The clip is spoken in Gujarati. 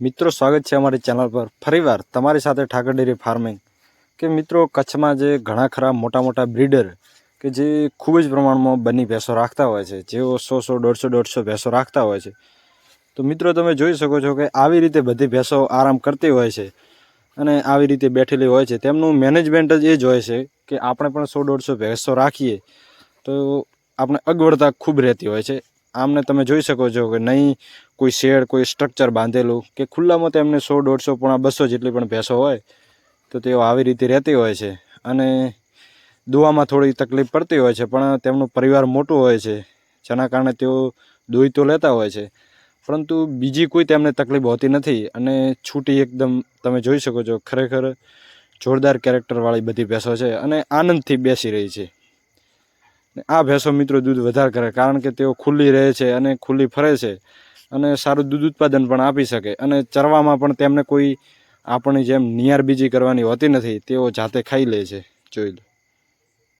મિત્રો, સ્વાગત છે અમારી ચેનલ પર ફરીવાર તમારી સાથે ઠાકર ડેરી ફાર્મિંગ. કે મિત્રો, કચ્છમાં જે ઘણા ખરા મોટા મોટા બ્રીડર કે જે ખૂબ જ પ્રમાણમાં બની ભેંસો રાખતા હોય છે, જેઓ 100 150 ભેંસો રાખતા હોય છે. તો મિત્રો, તમે જોઈ શકો છો કે આવી રીતે બધી ભેંસો આરામ કરતી હોય છે અને આવી રીતે બેઠેલી હોય છે. તેમનું મેનેજમેન્ટ જ એ જ હોય છે કે આપણે પણ 100 150 ભેંસો રાખીએ તો આપણે અગવડતા ખૂબ રહેતી હોય છે. આમને તમે જોઈ શકો છો કે નહીં કોઈ શેડ, કોઈ સ્ટ્રક્ચર બાંધેલું કે ખુલ્લામાં તેમને 100 150 પોણા 200 જેટલી પણ ભેંસો હોય તો તેઓ આવી રીતે રહેતી હોય છે. અને દોવામાં થોડી તકલીફ પડતી હોય છે, પણ તેમનું પરિવાર મોટું હોય છે, જેના કારણે તેઓ દોઈ તો લેતા હોય છે, પરંતુ બીજી કોઈ તેમને તકલીફ હોતી નથી. અને છૂટી એકદમ તમે જોઈ શકો છો, ખરેખર જોરદાર કેરેક્ટરવાળી બધી ભેંસો છે અને આનંદથી બેસી રહી છે. આ ભેંસો મિત્રો દૂધ વધારે કરે, કારણ કે તેઓ ખુલ્લી રહે છે અને ખુલ્લી ફરે છે અને સારું દૂધ ઉત્પાદન પણ આપી શકે. અને ચરવામાં પણ તેમને કોઈ આપણી જેમ નિયાર બીજી કરવાની હોતી નથી, તેઓ જાતે ખાઈ લે છે. જોઈ લો.